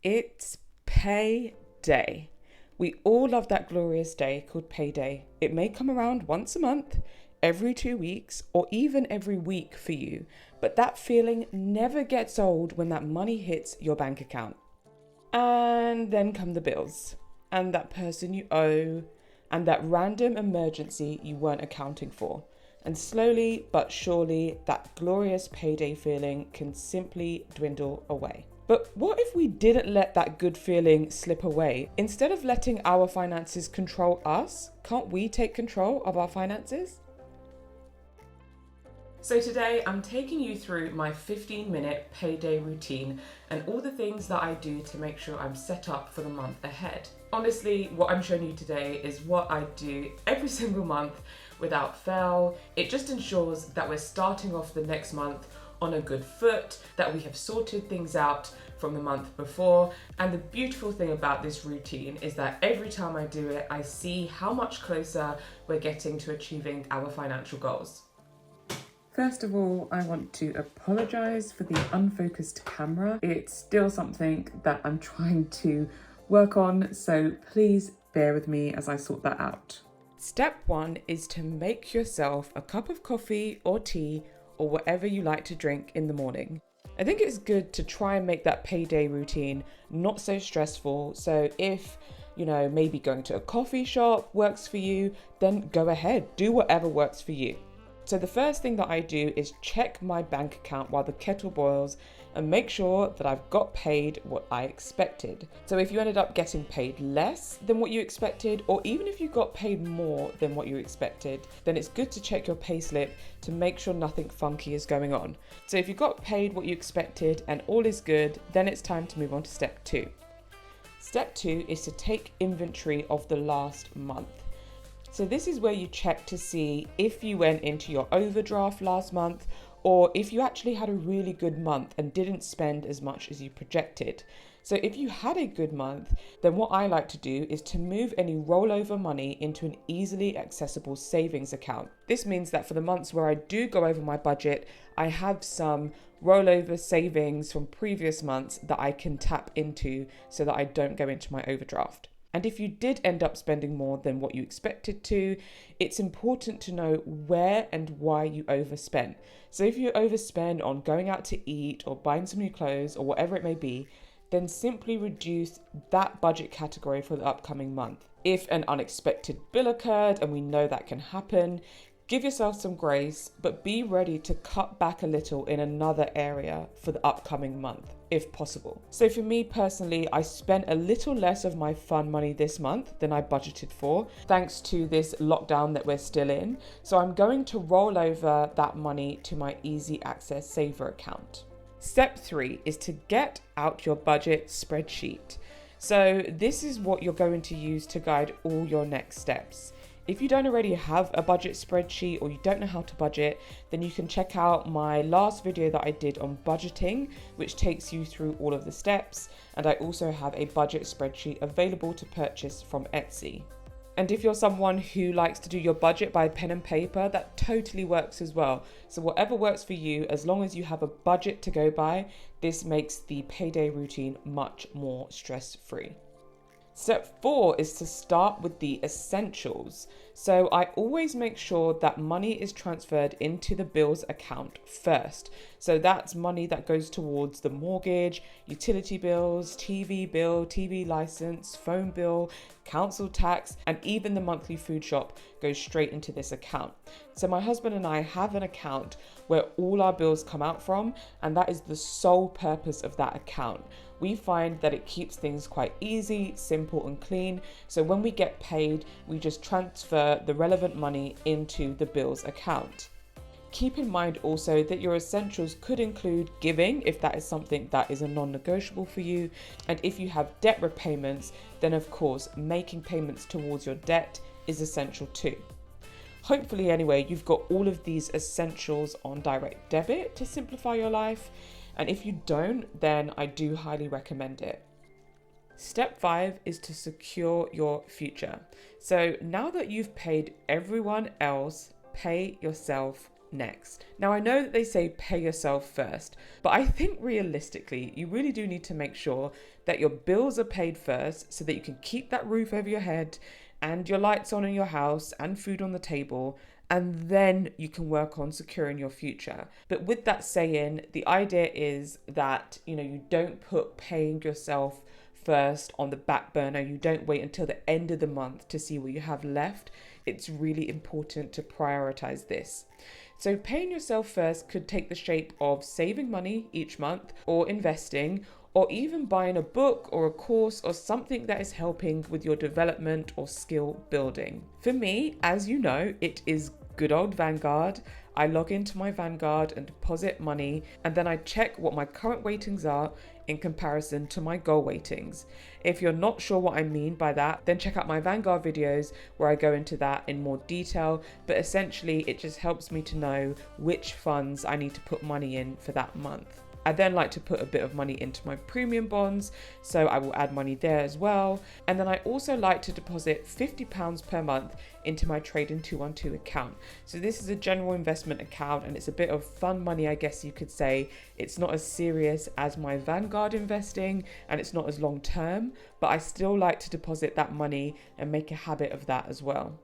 It's payday. We all love that glorious day called payday. It may come around once a month, every 2 weeks, or even every week for you, but that feeling never gets old when that money hits your bank account. And then come the bills, and that person you owe, and that random emergency you weren't accounting for. And slowly but surely, that glorious payday feeling can simply dwindle away. But what if we didn't let that good feeling slip away? Instead of letting our finances control us, can't we take control of our finances? So today I'm taking you through my 15-minute payday routine and all the things that I do to make sure I'm set up for the month ahead. Honestly, what I'm showing you today is what I do every single month without fail. It just ensures that we're starting off the next month on a good foot, that we have sorted things out from the month before. And the beautiful thing about this routine is that every time I do it, I see how much closer we're getting to achieving our financial goals. First of all, I want to apologise for the unfocused camera. It's still something that I'm trying to work on, so please bear with me as I sort that out. Step 1 is to make yourself a cup of coffee or tea or whatever you like to drink in the morning. I think it's good to try and make that payday routine not so stressful. So if, maybe going to a coffee shop works for you, then go ahead, do whatever works for you. So the first thing that I do is check my bank account while the kettle boils and make sure that I've got paid what I expected. So if you ended up getting paid less than what you expected, or even if you got paid more than what you expected, then it's good to check your payslip to make sure nothing funky is going on. So if you got paid what you expected and all is good, then it's time to move on to step 2. Step 2 is to take inventory of the last month. So this is where you check to see if you went into your overdraft last month, or if you actually had a really good month and didn't spend as much as you projected. So if you had a good month, then what I like to do is to move any rollover money into an easily accessible savings account. This means that for the months where I do go over my budget, I have some rollover savings from previous months that I can tap into so that I don't go into my overdraft. And if you did end up spending more than what you expected to, it's important to know where and why you overspent. So if you overspend on going out to eat or buying some new clothes or whatever it may be, then simply reduce that budget category for the upcoming month. If an unexpected bill occurred, and we know that can happen, give yourself some grace, but be ready to cut back a little in another area for the upcoming month, if possible. So for me personally, I spent a little less of my fun money this month than I budgeted for, thanks to this lockdown that we're still in. So I'm going to roll over that money to my easy access saver account. Step 3 is to get out your budget spreadsheet. So this is what you're going to use to guide all your next steps. If you don't already have a budget spreadsheet or you don't know how to budget, then you can check out my last video that I did on budgeting, which takes you through all of the steps. And I also have a budget spreadsheet available to purchase from Etsy. And if you're someone who likes to do your budget by pen and paper, that totally works as well. So whatever works for you, as long as you have a budget to go by, this makes the payday routine much more stress-free. Step 4 is to start with the essentials. So I always make sure that money is transferred into the bills account first. So that's money that goes towards the mortgage, utility bills, TV bill, TV license, phone bill, council tax, and even the monthly food shop goes straight into this account. So my husband and I have an account where all our bills come out from, and that is the sole purpose of that account. We find that it keeps things quite easy, simple and clean. So when we get paid, we just transfer the relevant money into the bills account. Keep in mind also that your essentials could include giving, if that is something that is a non-negotiable for you. And if you have debt repayments, then of course, making payments towards your debt is essential too. Hopefully anyway, you've got all of these essentials on direct debit to simplify your life. And if you don't, then I do highly recommend it. Step 5 is to secure your future. So now that you've paid everyone else, pay yourself next. Now, I know that they say pay yourself first, but I think realistically, you really do need to make sure that your bills are paid first so that you can keep that roof over your head and your lights on in your house and food on the table, and then you can work on securing your future. But with that saying, the idea is that, you don't put paying yourself first on the back burner. You don't wait until the end of the month to see what you have left. It's really important to prioritize this. So paying yourself first could take the shape of saving money each month, or investing, or even buying a book or a course or something that is helping with your development or skill building. For me, as you know, it is good old Vanguard. I log into my Vanguard and deposit money, and then I check what my current weightings are in comparison to my goal weightings. If you're not sure what I mean by that, then check out my Vanguard videos where I go into that in more detail, but essentially it just helps me to know which funds I need to put money in for that month. I then like to put a bit of money into my premium bonds, so I will add money there as well. And then I also like to deposit £50 per month into my Trading 212 account. So this is a general investment account, and it's a bit of fun money, I guess you could say. It's not as serious as my Vanguard investing, and it's not as long term, but I still like to deposit that money and make a habit of that as well.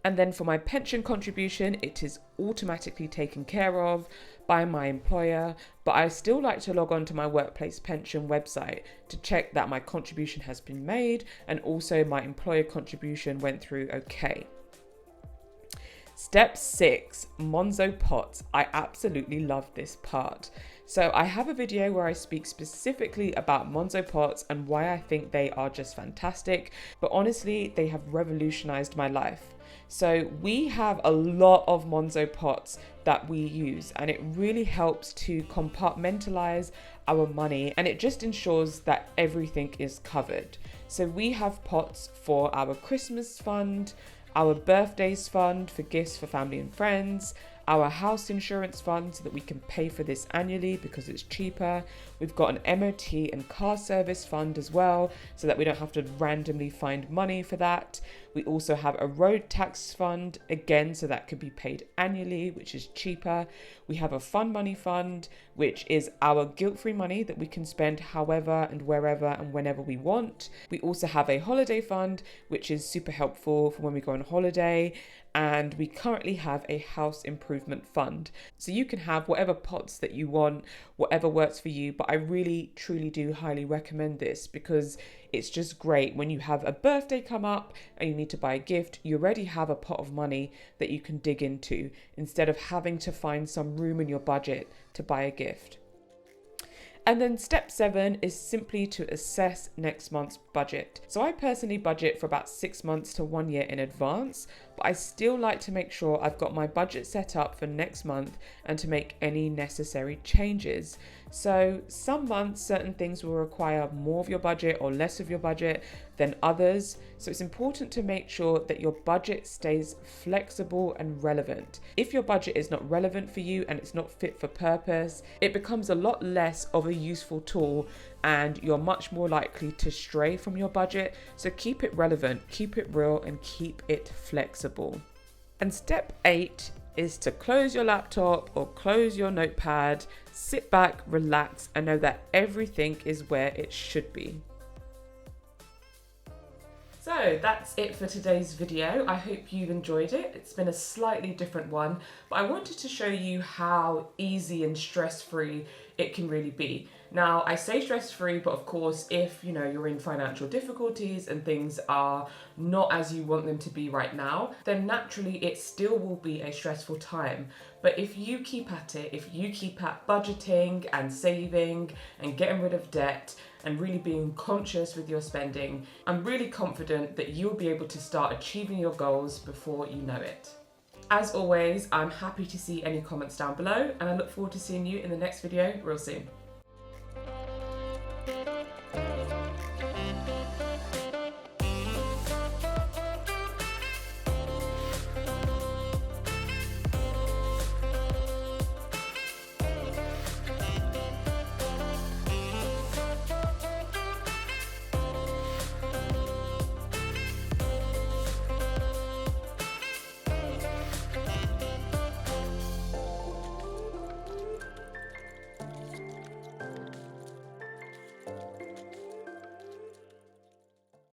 And then for my pension contribution, it is automatically taken care of by my employer, but I still like to log on to my workplace pension website to check that my contribution has been made and also my employer contribution went through okay. Step 6, Monzo pots. I absolutely love this part. So I have a video where I speak specifically about Monzo pots and why I think they are just fantastic, but honestly, they have revolutionized my life. So we have a lot of Monzo pots that we use, and it really helps to compartmentalize our money, and it just ensures that everything is covered. So we have pots for our Christmas fund, our birthdays fund for gifts for family and friends, our house insurance fund so that we can pay for this annually because it's cheaper. We've got an MOT and car service fund as well, so that we don't have to randomly find money for that. We also have a road tax fund, again, so that could be paid annually, which is cheaper. We have a fun money fund, which is our guilt-free money that we can spend however and wherever and whenever we want. We also have a holiday fund, which is super helpful for when we go on holiday. And we currently have a house improvement fund. So you can have whatever pots that you want, whatever works for you. But I really, truly do highly recommend this because it's just great when you have a birthday come up and you need to buy a gift. You already have a pot of money that you can dig into instead of having to find some room in your budget to buy a gift. And then step 7 is simply to assess next month's budget. So I personally budget for about 6 months to 1 year in advance, but I still like to make sure I've got my budget set up for next month and to make any necessary changes. So some months, certain things will require more of your budget or less of your budget than others. So it's important to make sure that your budget stays flexible and relevant. If your budget is not relevant for you and it's not fit for purpose, it becomes a lot less of a useful tool and you're much more likely to stray from your budget. So keep it relevant, keep it real, and keep it flexible. And step 8 is to close your laptop or close your notepad, sit back, relax, and know that everything is where it should be. So that's it for today's video. I hope you've enjoyed it. It's been a slightly different one, but I wanted to show you how easy and stress-free it can really be. Now, I say stress-free, but of course, if you're in financial difficulties and things are not as you want them to be right now, then naturally it still will be a stressful time. But if you keep at it, if you keep at budgeting and saving and getting rid of debt and really being conscious with your spending, I'm really confident that you'll be able to start achieving your goals before you know it. As always, I'm happy to see any comments down below, and I look forward to seeing you in the next video real soon.